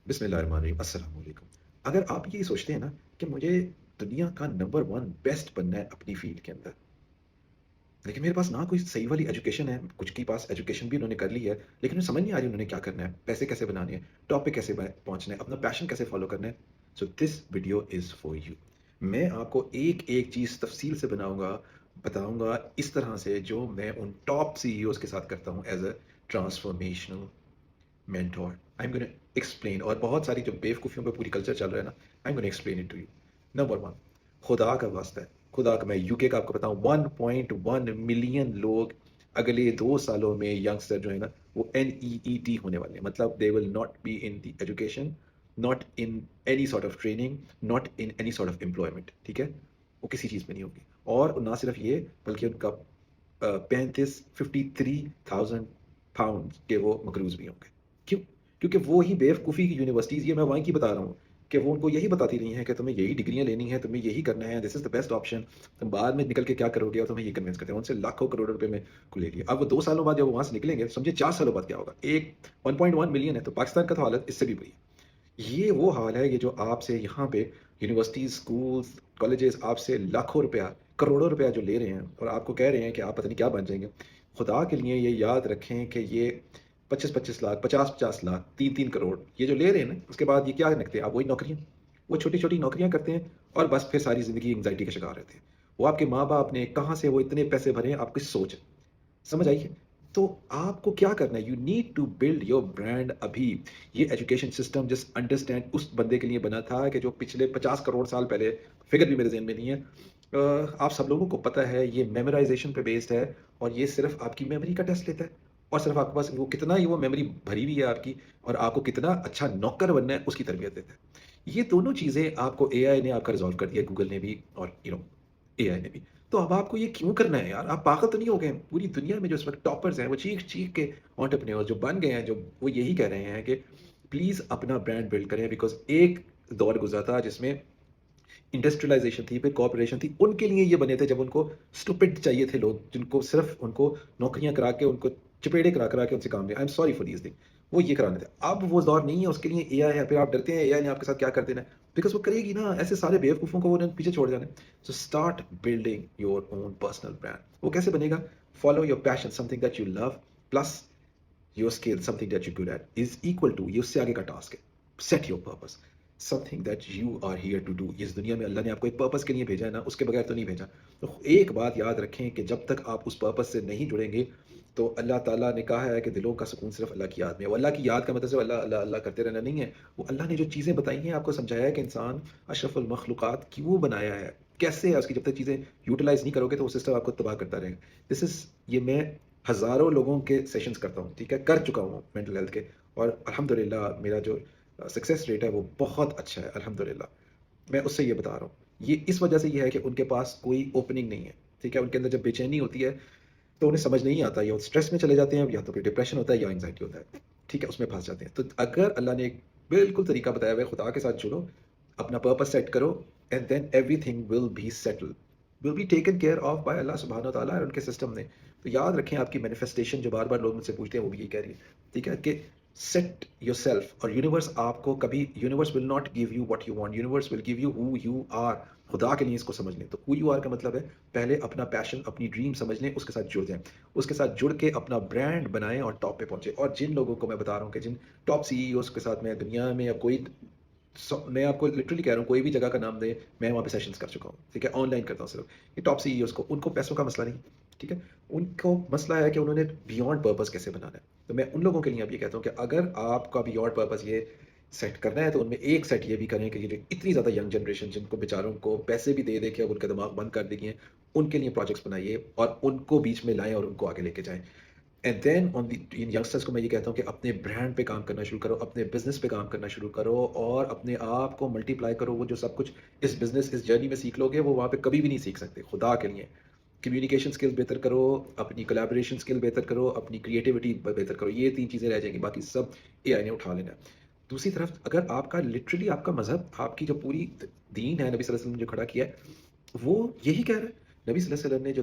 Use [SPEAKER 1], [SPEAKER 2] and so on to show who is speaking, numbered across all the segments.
[SPEAKER 1] بسم اللہ الرحمن الرحیم، السلام علیکم۔ اگر آپ یہ سوچتے ہیں نا کہ مجھے دنیا کا نمبر ون بیسٹ بننا ہے اپنی فیلڈ کے اندر، لیکن میرے پاس نہ کوئی صحیح والی ایجوکیشن ہے، کچھ کے پاس ایجوکیشن بھی انہوں نے کر لی ہے، لیکن انہیں سمجھ نہیں آ رہی انہوں نے کیا کرنا ہے، پیسے کیسے بنانے ہیں، ٹاپ پہ کیسے پہنچنا ہے، اپنا پیشن کیسے فالو کرنا ہے۔ So this video is for you. میں آپ کو ایک ایک چیز تفصیل سے بتاؤں گا اس طرح سے جو میں ان ٹاپ سی ای اوز کے ساتھ کرتا ہوں as a transformational mentor. I am gonna explain, اور بہت ساری جو بیوقوفیوں پہ پوری کلچر چل رہا ہے نا، I am gonna explain it to you. Number one, خدا کا واسطہ ہے، خدا کا، میں یو کے کا آپ کو بتاؤں 1.1 ملین لوگ اگلے 2 سالوں میں ینگسٹر جو ہے نا وہ NEET ہونے والے ہیں، مطلب they will not be in the education, not in any sort of training, not in any sort of employment, ٹھیک ہے؟ وہ کسی چیز میں نہیں ہوگی، اور نہ صرف یہ بلکہ ان کا 53,000 پاؤنڈ کے وہ مقروض بھی ہوں گے۔ کیوں؟ کیونکہ وہ ہی بیوقوفی کی یونیورسٹیز، یہ میں وہیں کی بتا رہا ہوں کہ وہ ان کو یہی بتاتی رہی ہیں کہ تمہیں یہی ڈگریاں لینی ہیں، تمہیں یہی کرنا ہے، دس از دا بیسٹ آپشن، تم بعد میں نکل کے کیا کرو گے، اور تمہیں یہ کنونس کرتے ہیں، ان سے لاکھوں کروڑ روپے میں کو لے لیا۔ اب وہ 2 سالوں بعد جب وہ وہاں سے نکلیں گے، سمجھے 4 سالوں بعد کیا ہوگا۔ ایک 1.1 ملین ہے تو پاکستان کا تو حالت اس سے بھی بری ہے۔ یہ وہ حال ہے، یہ جو آپ سے یہاں پہ یونیورسٹیز، اسکولز، کالجز آپ سے لاکھوں روپیہ، کروڑوں روپیہ جو لے رہے ہیں اور آپ کو کہہ رہے ہیں کہ آپ پتہ نہیں کیا بن جائیں گے۔ خدا کے لیے یہ یاد رکھیں کہ یہ 25-25 لاکھ، 50-50 لاکھ، 3-3 کروڑ یہ جو لے رہے ہیں نا، اس کے بعد یہ کیا لگتے ہیں؟ آپ وہی نوکریاں، وہ چھوٹی چھوٹی نوکریاں کرتے ہیں، اور بس پھر ساری زندگی انگزائٹی کا شکار رہتے ہیں۔ وہ آپ کے ماں باپ نے کہاں سے وہ اتنے پیسے بھرے ہیں، آپ کی سوچ ہے، سمجھ آئی ہے؟ تو آپ کو کیا کرنا ہے؟ You need to build your brand ابھی۔ یہ ایجوکیشن سسٹم جس انڈرسٹینڈ اس بندے کے لیے بنا تھا کہ جو پچھلے 50 کروڑ سال پہلے، فگر بھی میرے ذہن میں نہیں ہے، آپ سب لوگوں کو پتہ ہے یہ میمورائزیشن پہ بیسڈ ہے، اور یہ صرف آپ کی میموری کا ٹیسٹ لیتا ہے، اور صرف آپ کے پاس وہ کتنا ہی وہ میموری بھری ہوئی ہے آپ کی، اور آپ کو کتنا اچھا نوکر بننا ہے اس کی تربیت دیتا ہے۔ یہ دونوں چیزیں آپ کو اے آئی نے آپ کا ریزالو کر دیا، گوگل نے بھی، اور اے آئی نے بھی۔ تو اب آپ کو یہ کیوں کرنا ہے یار؟ آپ پاگل تو نہیں ہو گئے؟ پوری دنیا میں جو اس وقت ٹاپرز ہیں وہ چیخ چیخ کے انٹرپرینور جو بن گئے ہیں، جو وہ یہی کہہ رہے ہیں کہ پلیز اپنا برانڈ بلڈ کریں، بیکاز ایک دور گزرا تھا جس میں انڈسٹریلائزیشن تھی، پھر کوآپریشن تھی، ان کے لیے یہ بنے تھے جب ان کو اسٹوپڈ چاہیے تھے لوگ، جن کو صرف ان کو نوکریاں کرا کے، ان کو چپیڑے کرا کے ان سے کام لیا۔ I am sorry for these thing, وہ یہ کرانے تھے۔ اب وہ دور نہیں ہے، اس کے لیے اے آئی ہے، پھر آپ ڈرتے ہیں اے آئی نے آپ کے ساتھ کیا کر دینا ہے، بیکاز وہ کرے گی نا، ایسے سارے بیوقوفوں کو وہ پیچھے چھوڑ جانا ہے۔ So start building your own personal brand. وہ کیسے بنے گا؟ Follow your passion, something that you love, plus your skill, something that you're good at, is equal to، یہ اس سے آگے کا ٹاسک ہے، set your purpose، something that you are here to do۔ اس دنیا میں اللہ نے آپ کو ایک پرپس کے لیے بھیجا ہے نا، اس کے بغیر تو نہیں بھیجا۔ تو ایک بات یاد رکھیں کہ جب تک آپ اس پرپس سے نہیں جڑیں گے، تو اللہ تعالیٰ نے کہا ہے کہ دلوں کا سکون صرف اللہ کی یاد میں ہے۔ وہ اللہ کی یاد کا مطلب صرف اللہ اللہ اللہ کرتے رہنا نہیں ہے، وہ اللہ نے جو چیزیں بتائی ہیں، آپ کو سمجھایا ہے کہ انسان اشرف المخلوقات کیوں بنایا ہے، کیسے ہے اس کی، جب تک چیزیں یوٹیلائز نہیں کرو گے تو وہ سسٹم آپ کو تباہ کرتا رہے گا۔ دس از، یہ میں ہزاروں لوگوں کے سیشنز کرتا ہوں، ٹھیک ہے، کر چکا ہوں مینٹل ہیلتھ کے، اور الحمدللہ میرا جو سکسیس ریٹ ہے وہ بہت اچھا ہے الحمدللہ۔ میں اس سے یہ بتا رہا ہوں، یہ اس وجہ سے یہ ہے کہ ان کے پاس کوئی اوپننگ نہیں ہے، ٹھیک ہے، ان کے اندر جب بے چینی ہوتی ہے تو انہیں سمجھ نہیں آتا، یا وہ اسٹریس میں چلے جاتے ہیں، یا تو پھر ڈپریشن ہوتا ہے یا انگزائٹی ہوتا ہے، ٹھیک ہے، اس میں پھنس جاتے ہیں۔ تو اگر اللہ نے ایک بالکل طریقہ بتایا ہوا ہے، خدا کے ساتھ جڑو، اپنا پرپس سیٹ کرو، and then everything will be settled, will be taken care of by اللہ سبحانہ و تعالیٰ اور ان کے سسٹم نے۔ تو یاد رکھیں، آپ کی مینیفیسٹیشن جو بار بار لوگ مجھ سے پوچھتے ہیں وہ بھی یہی کہہ رہی ہے، ٹھیک ہے، کہ سیٹ یور سیلف، اور یونیورس آپ کو کبھی، universe will not give you what you want, universe will give you who you are. خدا کے لیے اس کو سمجھ لیں۔ تو ہو یو آر کا مطلب ہے پہلے اپنا پیشن، اپنی ڈریم سمجھ لیں، اس کے ساتھ جڑ جائیں، اس کے ساتھ جڑ کے اپنا برانڈ بنائیں اور ٹاپ پہ پہنچے۔ اور جن لوگوں کو میں بتا رہا ہوں کہ جن ٹاپ سی ای اوز کے ساتھ میں دنیا میں، یا کوئی، میں آپ کو لٹرلی کہہ رہا ہوں، کوئی بھی جگہ کا نام دے، میں وہاں پہ سیشنز کر چکا ہوں، ٹھیک ہے، آن لائن کرتا ہوں صرف۔ یہ ٹاپ سی ای اوز کو، ان کو پیسوں کا مسئلہ نہیں، ٹھیک ہے، ان کو مسئلہ ہے کہ انہوں نے بیونڈ پرپز کیسے بنانا ہے۔ تو میں ان لوگوں کے لیے اب یہ کہتا ہوں کہ اگر آپ کا بیونڈ پرپز یہ سیٹ کرنا ہے، تو ان میں ایک سیٹ یہ بھی کریں کہ یہ جو اتنی زیادہ ینگ جنریشن، جن کو بیچاروں کو پیسے بھی دے دے کے اب ان کا دماغ بند کر دی ہیں، ان کے لیے پروجیکٹس بنائیے اور ان کو بیچ میں لائیں اور ان کو آگے لے کے جائیں۔ And then on the in youngsters کو میں یہ کہتا ہوں کہ اپنے برانڈ پہ کام کرنا شروع کرو، اپنے بزنس پہ کام کرنا شروع کرو، اور اپنے آپ کو ملٹی پلائی کرو۔ وہ جو سب کچھ اس بزنس، اس جرنی میں سیکھ لو گے، وہ وہاں پہ کبھی بھی نہیں سیکھ سکتے۔ خدا کے لیے کمیونیکیشن اسکل بہتر کرو، اپنی کولیبریشن اسکل بہتر کرو، اپنی کریٹیوٹی بہتر کرو، یہ 3 چیزیں رہ جائیں گی، باقی سب اے آئی نے اٹھا لینا ہے۔ دوسری طرف اگر آپ کا لٹرلی آپ کا مذہب، آپ کی جو پوری دین ہے، نبی صلی اللہ علیہ وسلم نے جو کھڑا کیا ہے، وہ یہی کہہ رہا ہے۔ نبی صلی اللہ علیہ وسلم نے جو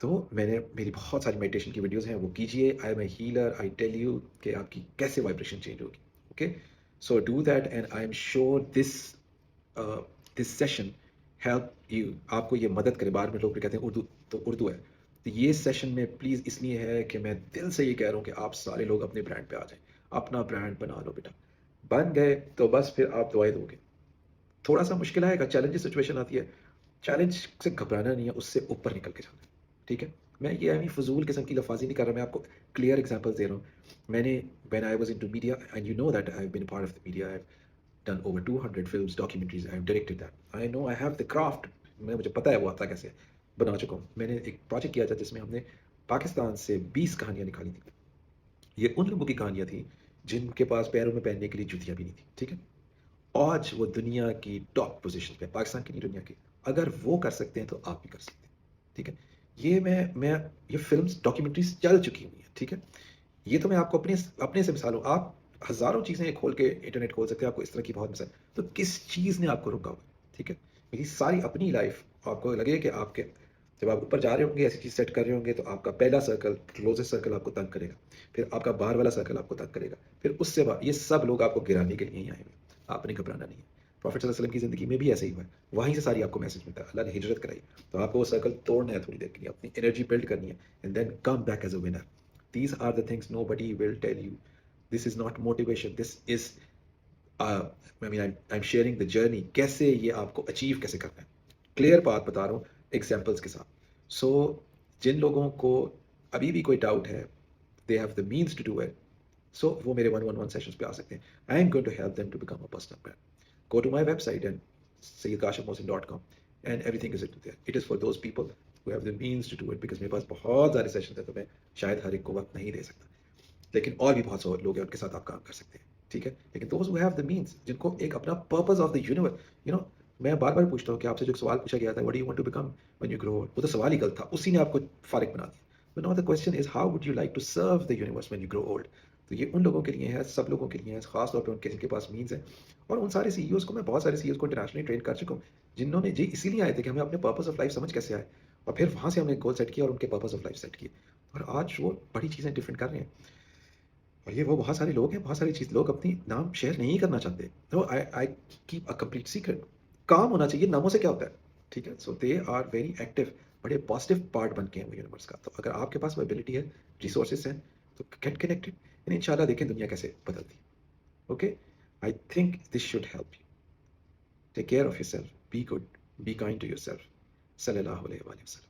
[SPEAKER 1] تو میں نے میری بہت ساری میڈیٹیشن کی ویڈیوز ہیں وہ کیجیے. I am a healer, I tell you کہ آپ کی کیسے وائبریشن چینج ہوگی. Okay, so do that and I am sure this session help you. آپ کو یہ مدد کرے. باہر میں لوگ بھی کہتے ہیں اردو تو اردو ہے, تو یہ سیشن میں پلیز اس لیے ہے کہ میں دل سے یہ کہہ رہا ہوں کہ آپ سارے لوگ اپنے برانڈ پہ آ جائیں. اپنا برانڈ بنا لو بیٹا. بن گئے تو بس پھر آپ دعائیں دو گے. تھوڑا سا مشکل آئے گا, چیلنجز سچویشن آتی ہے, چیلنج سے گھبرانا نہیں ہے, اس سے اوپر نکل کے جانا ہے. ٹھیک ہے, میں یہ ابھی فضول قسم کی لفاظی نہیں کر رہا, میں آپ کو کلیئر ایگزامپل دے رہا ہوں. میں نے when I was into media, and you know that I've been a part of the media, I've done over 200 films, documentaries, I've directed that. I know I have the craft. مجھے پتا ہے وہ آتا کیسے بنا چکا ہوں. میں نے ایک پروجیکٹ کیا تھا جس میں ہم نے پاکستان سے 20 کہانیاں نکالی تھیں. یہ ان لوگوں کی کہانیاں تھیں جن کے پاس پیروں میں پہننے کے لیے جوتیاں بھی نہیں تھیں. ٹھیک ہے, آج وہ دنیا کی ٹاپ پوزیشن پہ, پاکستان کی نہیں دنیا کی. اگر وہ کر سکتے ہیں تو آپ بھی کر سکتے ہیں. ٹھیک ہے, یہ میں یہ فلمس ڈاکیومنٹریز چل چکی ہوئی ہیں. ٹھیک ہے, یہ تو میں آپ کو اپنے سے مثال ہوں. آپ ہزاروں چیزیں کھول کے انٹرنیٹ کھول سکتے ہیں, آپ کو اس طرح کی بہت مثال. تو کس چیز نے آپ کو روکا ہوا ہے؟ ٹھیک ہے, میری ساری اپنی لائف آپ کو لگے کہ آپ کے جب آپ اوپر جا رہے ہوں گے ایسی چیز سیٹ کر رہے ہوں گے تو آپ کا پہلا سرکل, کلوزسٹ سرکل آپ کو تنگ کرے گا, پھر آپ کا باہر والا سرکل آپ کو تنگ کرے گا, پھر اس سے بعد یہ سب لوگ آپ کو گرانے کے لیے ہی آئے ہوئے. آپ نے گھبرانا نہیں ہے. پروفیٹ صلی اللہ علیہ وسلم کی زندگی میں بھی ایسے ہی ہوا ہے, وہیں سے ساری آپ کو میسج ملتا ہے. اللہ نے ہجرت کرائی تو آپ کو وہ سرکل توڑنا ہے تھوڑی دیر کے لیے, اپنی انرجی بلڈ کرنی ہے, and then come back as a winner. These are the things nobody will tell you. This is not motivation. This is, I'm sharing the journey. کیسے یہ آپ کو اچیو کیسے کرنا ہے, کلیئر بات بتا رہا ہوں ایگزامپلس کے ساتھ. سو جن لوگوں کو ابھی بھی کوئی ڈاؤٹ ہے, they have the means to do it. So وہ میرے 111 سیشنز پہ آ سکتے ہیں. I am going to help them to become a personal brand. Go to my website and sayyidkashifmohsin.com and everything is written there. It is for those people who have the means to do it, because میرے پاس بہت سارے sessions ہیں تو میں شاید ہر ایک کو وقت نہیں دے سکتا, لیکن اور بھی بہت سارے لوگ ہیں ان کے ساتھ آپ کام کر سکتے ہیں. ٹھیک ہے, لیکن those who have the means, جن کو ایک اپنا purpose of the universe, میں بار بار پوچھتا ہوں کہ آپ سے جو سوال پوچھا گیا تھا what do you want to become when you grow old, وہ تو سوال ہی غلط تھا, اسی نے آپ کو فارغ بنا دیا. But now the question is how would you like to serve the universe when you grow old. تو یہ ان لوگوں کے لیے ہے, سب لوگوں کے لیے ہے, خاص طور پہ ان کے جن کے پاس مینس ہے. اور ان سارے سی ای اوز کو میں بہت سارے سی ای اوز کو انٹرنیشنلی ٹرین کر چکا ہوں, جنہوں نے جی اسی لیے آئے تھے کہ ہمیں اپنے پرپز آف لائف سمجھ کیسے آئے, اور پھر وہاں سے ہم نے گول سیٹ کیا اور ان کے پرپز آف لائف سیٹ کیے, اور آج وہ بڑی چیزیں ڈفرینٹ کر رہے ہیں. اور یہ وہ بہت سارے لوگ ہیں, بہت ساری چیز لوگ اپنی نام شیئر نہیں کرنا چاہتے. تو I keep a complete secret. کام ہونا چاہیے, ناموں سے کیا ہوتا ہے. ٹھیک ہے, so they are very active, بڑے پازیٹیو پارٹ بن کے ہیں وہ یونیورس کا. تو اگر آپ کے پاس وہ ایبلٹی ہے, ریسورسز ہیں, تو گیٹ کنیکٹڈ, اینڈ ان شاء اللہ دیکھیں دنیا کیسے بدلتی ہے. Okay, I think this should help you. Take care of yourself, be good, be kind to yourself. صلی اللہ علیہ وسلم.